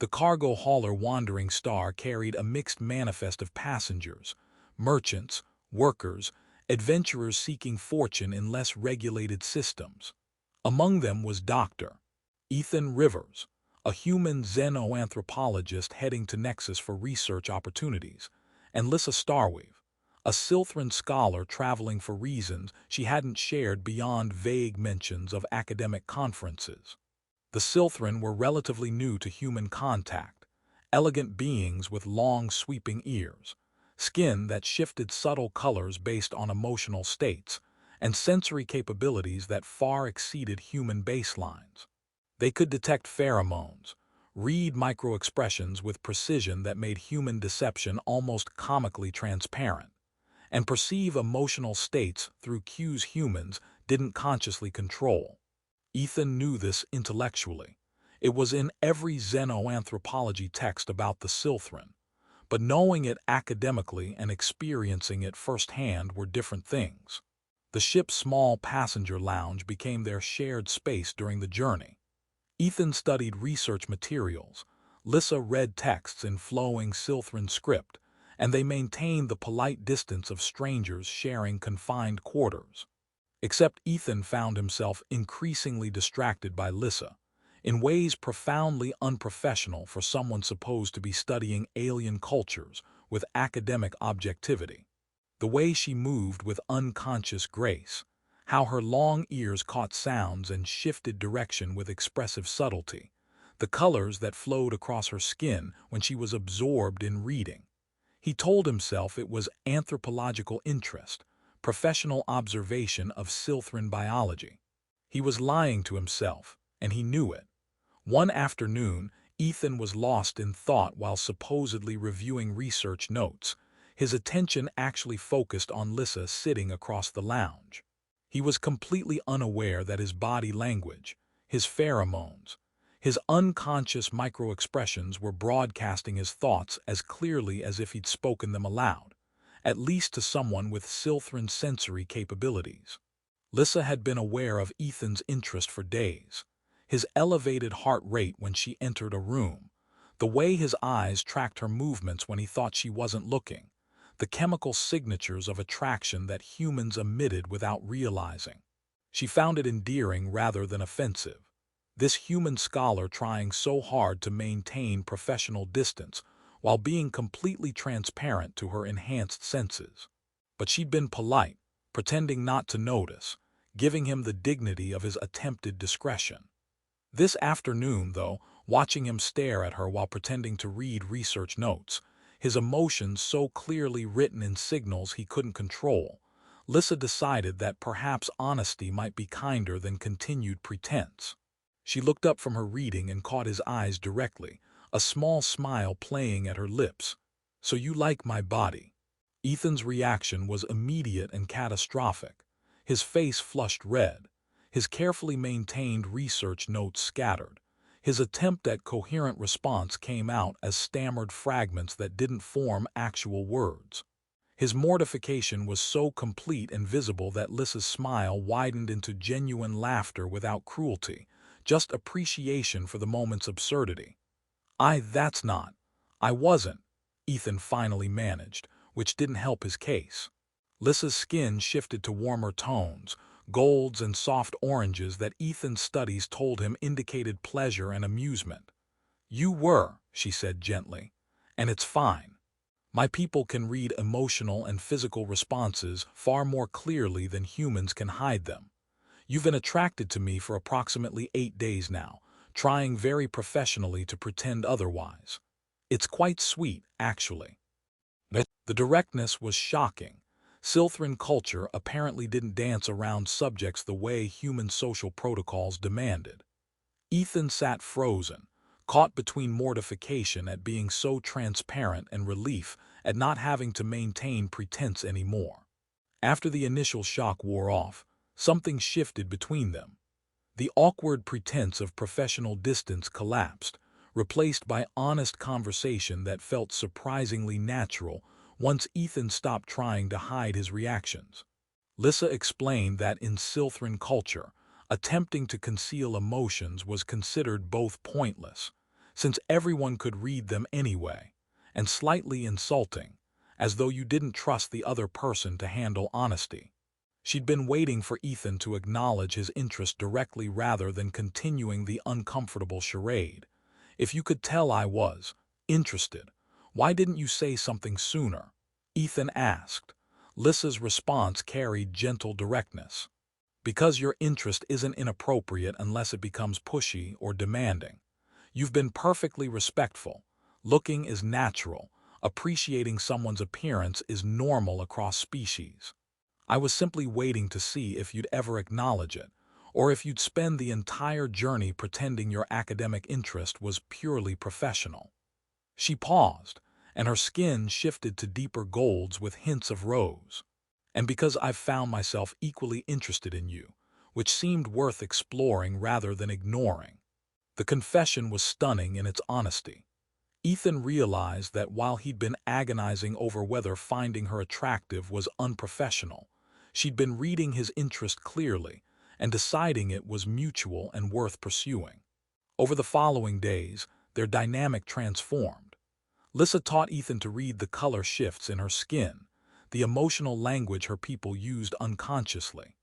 The cargo hauler Wandering Star carried a mixed manifest of passengers, merchants, workers, adventurers seeking fortune in less regulated systems. Among them was Dr. Ethan Rivers, a human xenoanthropologist heading to Nexus for research opportunities, and Lyssa Starweave, a Silthren scholar traveling for reasons she hadn't shared beyond vague mentions of academic conferences. The Silthren were relatively new to human contact, elegant beings with long sweeping ears, skin that shifted subtle colors based on emotional states, and sensory capabilities that far exceeded human baselines. They could detect pheromones, read microexpressions with precision that made human deception almost comically transparent, and perceive emotional states through cues humans didn't consciously control. Ethan knew this intellectually. It was in every xenoanthropology text about the Silthren, but knowing it academically and experiencing it firsthand were different things. The ship's small passenger lounge became their shared space during the journey. Ethan studied research materials, Lyssa read texts in flowing Silthren script, and they maintained the polite distance of strangers sharing confined quarters. Except Ethan found himself increasingly distracted by Lyssa, in ways profoundly unprofessional for someone supposed to be studying alien cultures with academic objectivity. The way she moved with unconscious grace, how her long ears caught sounds and shifted direction with expressive subtlety, the colors that flowed across her skin when she was absorbed in reading. He told himself it was anthropological interest, professional observation of Silthren biology. He was lying to himself, and he knew it. One afternoon, Ethan was lost in thought while supposedly reviewing research notes. His attention actually focused on Lyssa sitting across the lounge. He was completely unaware that his body language, his pheromones, his unconscious microexpressions were broadcasting his thoughts as clearly as if he'd spoken them aloud, at least to someone with Silthren sensory capabilities. Lyssa had been aware of Ethan's interest for days. His elevated heart rate when she entered a room, the way his eyes tracked her movements when he thought she wasn't looking, the chemical signatures of attraction that humans emitted without realizing. She found it endearing rather than offensive. This human scholar trying so hard to maintain professional distance while being completely transparent to her enhanced senses. But she'd been polite, pretending not to notice, giving him the dignity of his attempted discretion. This afternoon, though, watching him stare at her while pretending to read research notes, his emotions so clearly written in signals he couldn't control, Lyssa decided that perhaps honesty might be kinder than continued pretense. She looked up from her reading and caught his eyes directly, a small smile playing at her lips. "So you like my body?" Ethan's reaction was immediate and catastrophic. His face flushed red, his carefully maintained research notes scattered. His attempt at coherent response came out as stammered fragments that didn't form actual words. His mortification was so complete and visible that Lyssa's smile widened into genuine laughter without cruelty, just appreciation for the moment's absurdity. That's not. I wasn't," Ethan finally managed, which didn't help his case. Lyssa's skin shifted to warmer tones, golds and soft oranges that Ethan's studies told him indicated pleasure and amusement. "You were," she said gently, "and it's fine. My people can read emotional and physical responses far more clearly than humans can hide them. You've been attracted to me for approximately 8 days now, trying very professionally to pretend otherwise. It's quite sweet, actually." The directness was shocking. Silthren culture apparently didn't dance around subjects the way human social protocols demanded. Ethan sat frozen, caught between mortification at being so transparent and relief at not having to maintain pretense anymore. After the initial shock wore off, something shifted between them. The awkward pretense of professional distance collapsed, replaced by honest conversation that felt surprisingly natural once Ethan stopped trying to hide his reactions. Lyssa explained that in Silthren culture, attempting to conceal emotions was considered both pointless. since everyone could read them anyway, and slightly insulting, as though you didn't trust the other person to handle honesty. She'd been waiting for Ethan to acknowledge his interest directly rather than continuing the uncomfortable charade. "If you could tell I was interested, why didn't you say something sooner?" Ethan asked. Lyssa's response carried gentle directness. "Because your interest isn't inappropriate unless it becomes pushy or demanding. You've been perfectly respectful. Looking is natural. Appreciating someone's appearance is normal across species. I was simply waiting to see if you'd ever acknowledge it, or if you'd spend the entire journey pretending your academic interest was purely professional." She paused, and her skin shifted to deeper golds with hints of rose. "And because I've found myself equally interested in you, which seemed worth exploring rather than ignoring." The confession was stunning in its honesty. Ethan realized that while he'd been agonizing over whether finding her attractive was unprofessional, she'd been reading his interest clearly and deciding it was mutual and worth pursuing. Over the following days, their dynamic transformed. Lyssa taught Ethan to read the color shifts in her skin, the emotional language her people used unconsciously.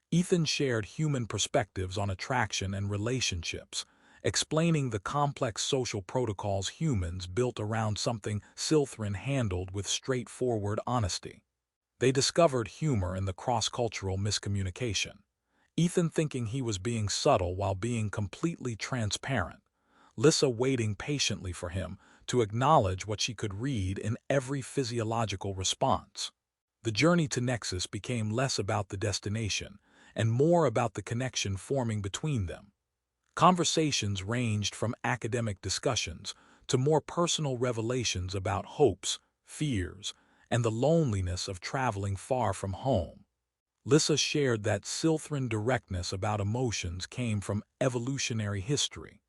Ethan shared human perspectives on attraction and relationships, explaining the complex social protocols humans built around something Silthren handled with straightforward honesty. They discovered humor in the cross-cultural miscommunication. Ethan thinking he was being subtle while being completely transparent. Lyssa waiting patiently for him to acknowledge what she could read in every physiological response. The journey to Nexus became less about the destination and more about the connection forming between them. Conversations ranged from academic discussions to more personal revelations about hopes, fears, and the loneliness of traveling far from home. Lyssa shared that Silthren directness about emotions came from evolutionary history.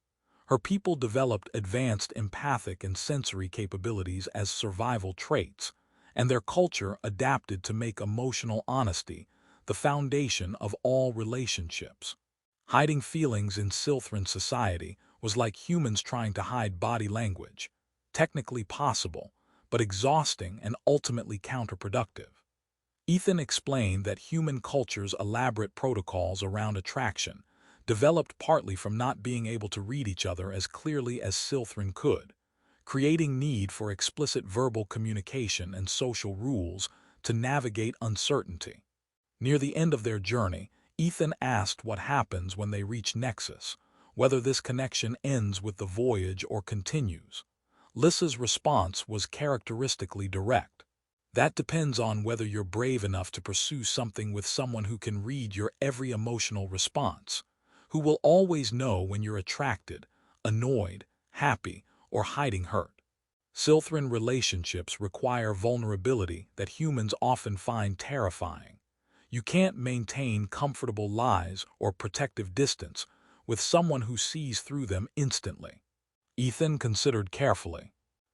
Her people developed advanced empathic and sensory capabilities as survival traits, and their culture adapted to make emotional honesty the foundation of all relationships. Hiding feelings in Silthren society was like humans trying to hide body language, technically possible, but exhausting and ultimately counterproductive. Ethan explained that human culture's elaborate protocols around attraction developed partly from not being able to read each other as clearly as Silthren could, creating need for explicit verbal communication and social rules to navigate uncertainty. Near the end of their journey, Ethan asked what happens when they reach Nexus, whether this connection ends with the voyage or continues. Lyssa's response was characteristically direct. "That depends on whether you're brave enough to pursue something with someone who can read your every emotional response, who will always know when you're attracted, annoyed, happy, or hiding hurt." Silthrin relationships require vulnerability that humans often find terrifying. You can't maintain comfortable lies or protective distance with someone who sees through them instantly. Ethan considered carefully.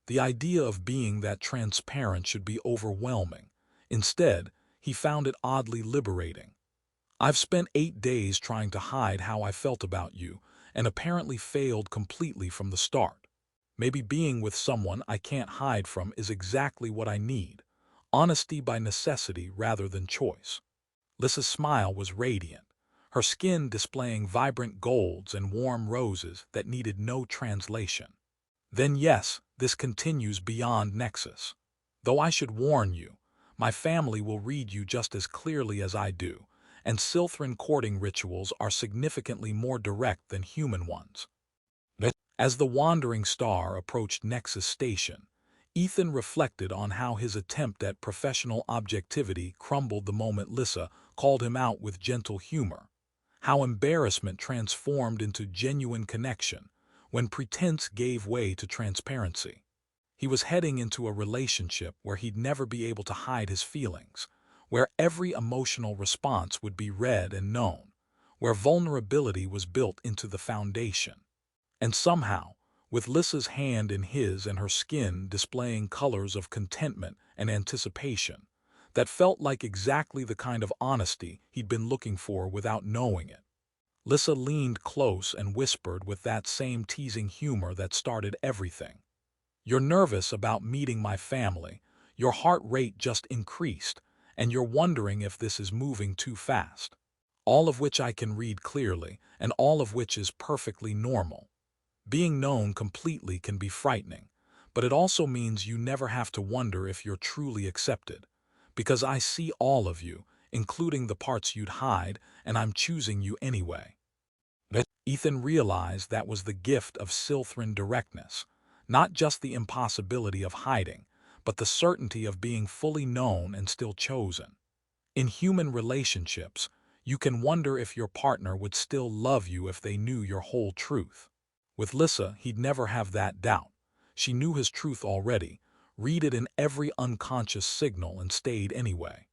The idea of being that transparent should be overwhelming. Instead, he found it oddly liberating. "I've spent 8 days trying to hide how I felt about you, and apparently failed completely from the start. Maybe being with someone I can't hide from is exactly what I need. Honesty by necessity rather than choice." Lyssa's smile was radiant, her skin displaying vibrant golds and warm roses that needed no translation. "Then yes, this continues beyond Nexus. Though I should warn you, my family will read you just as clearly as I do, and Silthrin courting rituals are significantly more direct than human ones." As the wandering star approached Nexus Station, Ethan reflected on how his attempt at professional objectivity crumbled the moment Lyssa called him out with gentle humor, how embarrassment transformed into genuine connection when pretense gave way to transparency. He was heading into a relationship where he'd never be able to hide his feelings, where every emotional response would be read and known, where vulnerability was built into the foundation. And somehow, with Lyssa's hand in his and her skin displaying colors of contentment and anticipation, that felt like exactly the kind of honesty he'd been looking for without knowing it. Lyssa leaned close and whispered with that same teasing humor that started everything. "You're nervous about meeting my family, your heart rate just increased, and you're wondering if this is moving too fast. All of which I can read clearly, and all of which is perfectly normal. Being known completely can be frightening, but it also means you never have to wonder if you're truly accepted. Because I see all of you, including the parts you'd hide, and I'm choosing you anyway." Ethan realized that was the gift of Silthren directness, not just the impossibility of hiding, but the certainty of being fully known and still chosen. In human relationships, you can wonder if your partner would still love you if they knew your whole truth. With Lyssa, he'd never have that doubt. She knew his truth already, read it in every unconscious signal, and stayed anyway.